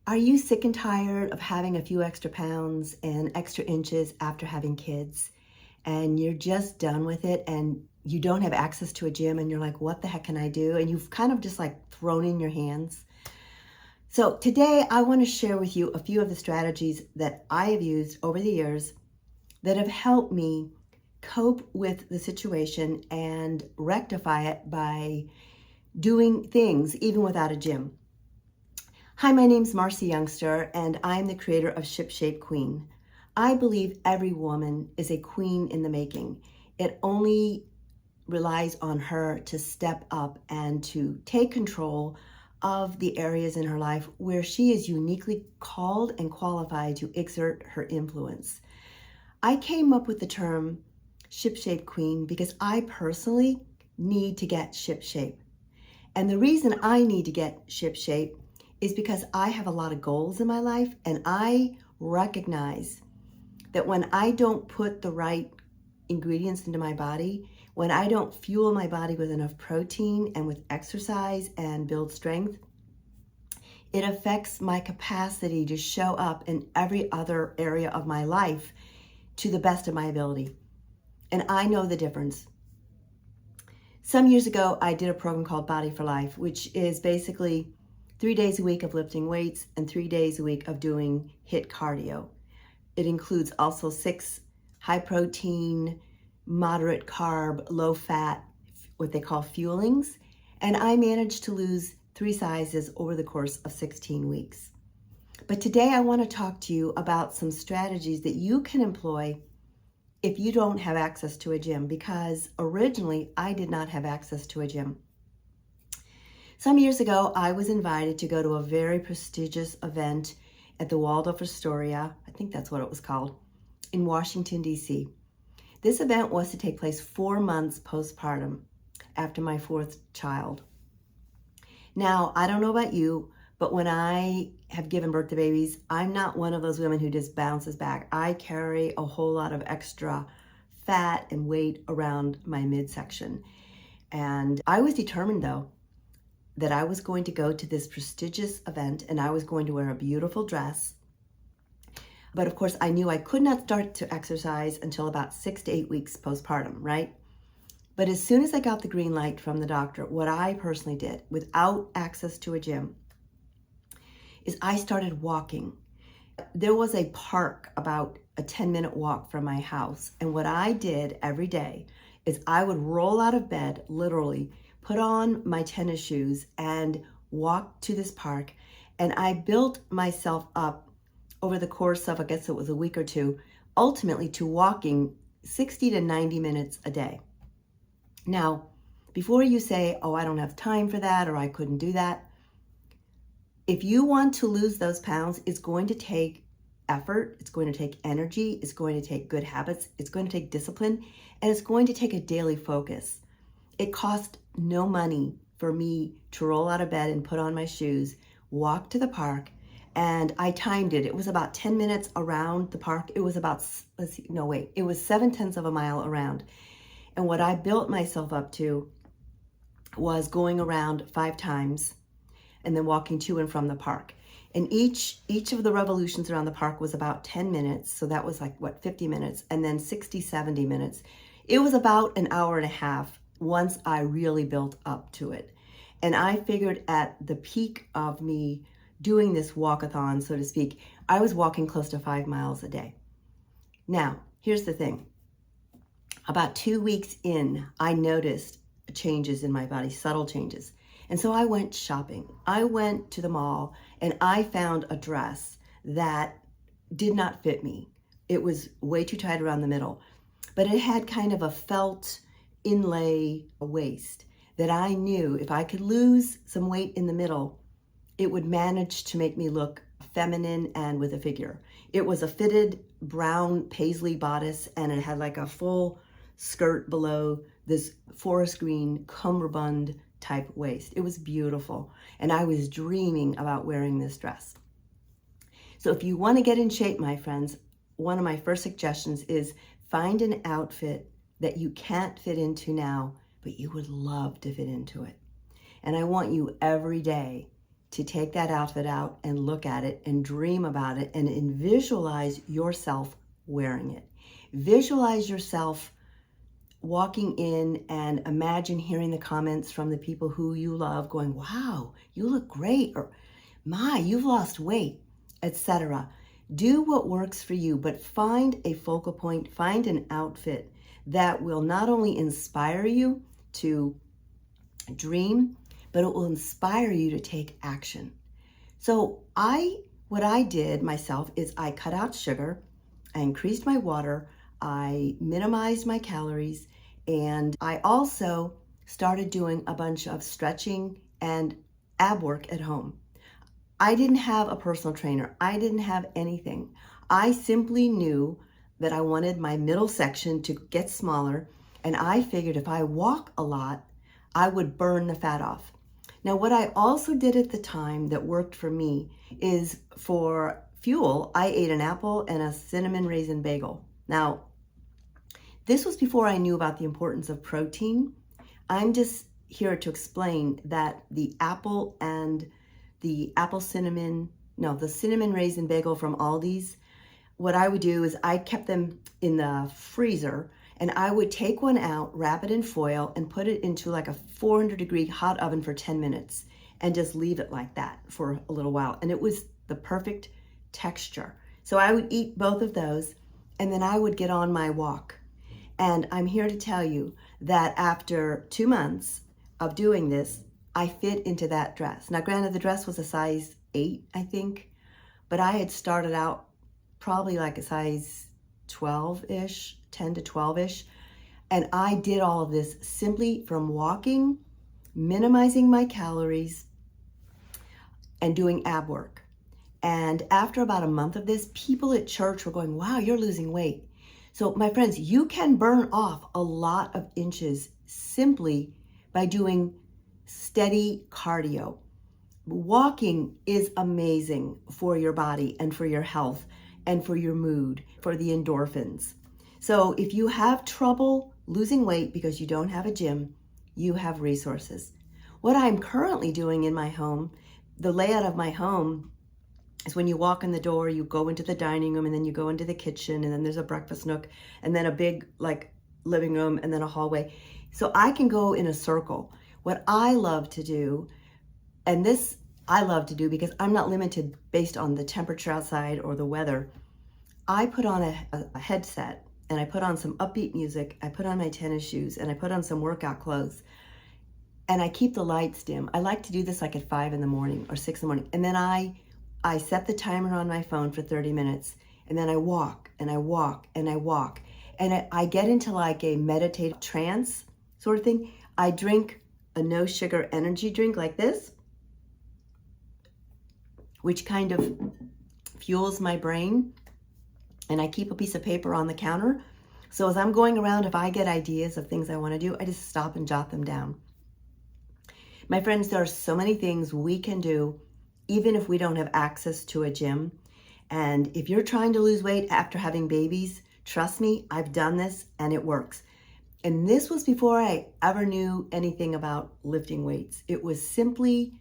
Are you sick and tired of having a few extra pounds and extra inches after having kids, and you're just done with it and you don't have access to a gym and you're like, what the heck can I do? And you've kind of just like thrown in your hands. So today I want to share with you a few of the strategies that I have used over the years that have helped me cope with the situation and rectify it by doing things even without a gym. Hi, my name's Marcy Youngster, and I'm the creator of ShipShape Queen. I believe every woman is a queen in the making. It only relies on her to step up and to take control of the areas in her life where she is uniquely called and qualified to exert her influence. I came up with the term ShipShape Queen because I personally need to get shipshape. And the reason I need to get shipshape is because I have a lot of goals in my life, and I recognize that when I don't put the right ingredients into my body, when I don't fuel my body with enough protein and with exercise and build strength, it affects my capacity to show up in every other area of my life to the best of my ability. And I know the difference. Some years ago, I did a program called Body for Life, which is basically 3 days a week of lifting weights and 3 days a week of doing HIIT cardio. It includes also 6 high protein, moderate carb, low fat, what they call fuelings. And I managed to lose 3 sizes over the course of 16 weeks. But today I want to talk to you about some strategies that you can employ if you don't have access to a gym, because originally I did not have access to a gym. Some years ago, I was invited to go to a very prestigious event at the Waldorf Astoria, I think that's what it was called, in Washington, D.C. This event was to take place 4 months postpartum after my 4th child. Now, I don't know about you, but when I have given birth to babies, I'm not one of those women who just bounces back. I carry a whole lot of extra fat and weight around my midsection. And I was determined, though, that I was going to go to this prestigious event and I was going to wear a beautiful dress. But of course, I knew I could not start to exercise until about 6 to 8 weeks postpartum, right? But as soon as I got the green light from the doctor, what I personally did without access to a gym is I started walking. There was a park about a 10-minute walk from my house. And what I did every day is I would roll out of bed, literally, put on my tennis shoes and walk to this park. And I built myself up over the course of, I guess it was a week or two, ultimately to walking 60 to 90 minutes a day. Now, before you say, oh, I don't have time for that, or I couldn't do that, if you want to lose those pounds, it's going to take effort, it's going to take energy, it's going to take good habits, it's going to take discipline, and it's going to take a daily focus. It cost no money for me to roll out of bed and put on my shoes, walk to the park, and I timed it. It was about 10 minutes around the park. It was about, it was 7/10 of a mile around. And what I built myself up to was going around 5 times and then walking to and from the park. And each of the revolutions around the park was about 10 minutes. So that was like, 50 minutes, and then 60, 70 minutes. It was about an hour and a half once I really built up to it. And I figured at the peak of me doing this walkathon, so to speak, I was walking close to 5 miles a day. Now, here's the thing. About 2 weeks in, I noticed changes in my body, subtle changes. And so I went shopping. I went to the mall and I found a dress that did not fit me. It was way too tight around the middle, but it had kind of a felt inlay waist that I knew if I could lose some weight in the middle, it would manage to make me look feminine and with a figure. It was a fitted brown paisley bodice, and it had like a full skirt below this forest green cummerbund type waist. It was beautiful, and I was dreaming about wearing this dress. So if you want to get in shape, my friends, one of my first suggestions is find an outfit that you can't fit into now, but you would love to fit into it. And I want you every day to take that outfit out and look at it and dream about it and visualize yourself wearing it. Visualize yourself walking in and imagine hearing the comments from the people who you love going, wow, you look great, or my, you've lost weight, etc. Do what works for you, but find a focal point, find an outfit that will not only inspire you to dream, but it will inspire you to take action. So what I did myself is I cut out sugar, I increased my water, I minimized my calories, and I also started doing a bunch of stretching and ab work at home. I didn't have a personal trainer. I didn't have anything. I simply knew that I wanted my middle section to get smaller, and I figured if I walk a lot, I would burn the fat off. Now, what I also did at the time that worked for me is for fuel, I ate an apple and a cinnamon raisin bagel. Now, this was before I knew about the importance of protein. I'm just here to explain that the apple and the cinnamon raisin bagel from Aldi's, what I would do is I kept them in the freezer, and I would take one out, wrap it in foil, and put it into like a 400-degree hot oven for 10 minutes and just leave it like that for a little while. And it was the perfect texture. So I would eat both of those, and then I would get on my walk. And I'm here to tell you that after 2 months of doing this, I fit into that dress. Now, granted, the dress was a size 8, I think, but I had started out probably like a size 12-ish, 10 to 12-ish. And I did all of this simply from walking, minimizing my calories, and doing ab work. And after about a month of this, people at church were going, wow, you're losing weight. So my friends, you can burn off a lot of inches simply by doing steady cardio. Walking is amazing for your body and for your health and for your mood, for the endorphins. So if you have trouble losing weight because you don't have a gym, you have resources. What I'm currently doing in my home, the layout of my home is when you walk in the door, you go into the dining room, and then you go into the kitchen, and then there's a breakfast nook, and then a big like living room, and then a hallway. So I can go in a circle. What I love to do, and this I love to do because I'm not limited based on the temperature outside or the weather, I put on a headset, and I put on some upbeat music, I put on my tennis shoes, and I put on some workout clothes, and I keep the lights dim. I like to do this like at 5 in the morning or 6 in the morning, and then I set the timer on my phone for 30 minutes, and then I walk, and I walk, and I walk, and I get into like a meditative trance sort of thing. I drink a no sugar energy drink like this, which kind of fuels my brain. And I keep a piece of paper on the counter. So as I'm going around, if I get ideas of things I want to do, I just stop and jot them down. My friends, there are so many things we can do, even if we don't have access to a gym. And if you're trying to lose weight after having babies, trust me, I've done this and it works. And this was before I ever knew anything about lifting weights. It was simply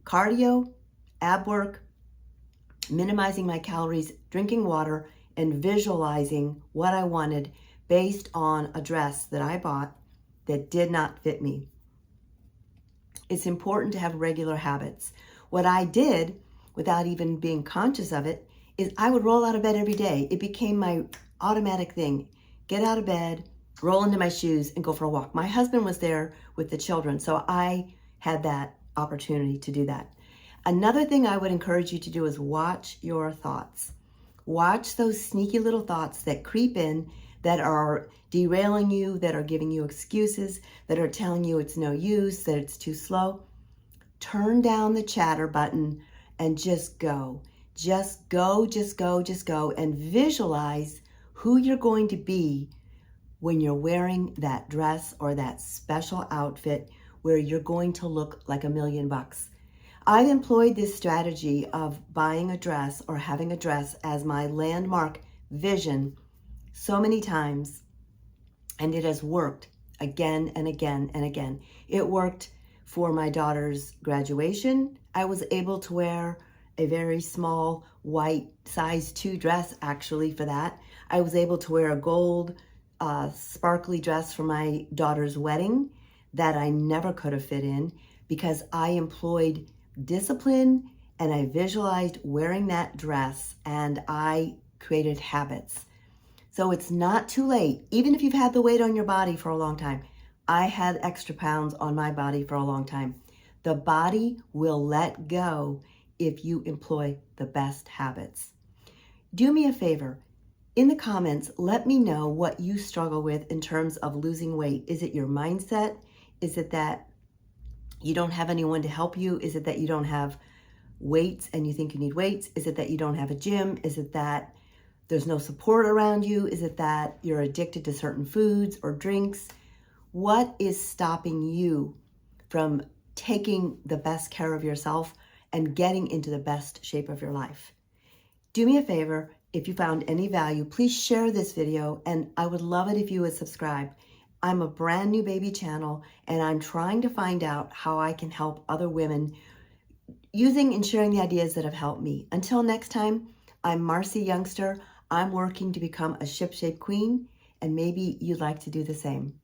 cardio, ab work, minimizing my calories, drinking water, and visualizing what I wanted based on a dress that I bought that did not fit me. It's important to have regular habits. What I did, without even being conscious of it, is I would roll out of bed every day. It became my automatic thing. Get out of bed, roll into my shoes, and go for a walk. My husband was there with the children, so I had that opportunity to do that. Another thing I would encourage you to do is watch your thoughts. Watch those sneaky little thoughts that creep in, that are derailing you, that are giving you excuses, that are telling you it's no use, that it's too slow. Turn down the chatter button and just go. Just go, just go, just go, and visualize who you're going to be when you're wearing that dress or that special outfit where you're going to look like $1,000,000. I've employed this strategy of buying a dress or having a dress as my landmark vision so many times, and it has worked again and again and again. It worked for my daughter's graduation I was able to wear a very small white size 2 dress actually for that. I was able to wear a gold sparkly dress for my daughter's wedding that I never could have fit in because I employed discipline and I visualized wearing that dress and I created habits. So it's not too late, even if you've had the weight on your body for a long time. I had extra pounds on my body for a long time. The body will let go if you employ the best habits. Do me a favor. In the comments, let me know what you struggle with in terms of losing weight. Is it your mindset? Is it that you don't have anyone to help you? Is it that you don't have weights and you think you need weights? Is it that you don't have a gym? Is it that there's no support around you? Is it that you're addicted to certain foods or drinks? What is stopping you from taking the best care of yourself and getting into the best shape of your life? Do me a favor, if you found any value, please share this video, and I would love it if you would subscribe. I'm a brand new baby channel, and I'm trying to find out how I can help other women using and sharing the ideas that have helped me. Until next time, I'm Marcy Youngster. I'm working to become a ship-shape queen, and maybe you'd like to do the same.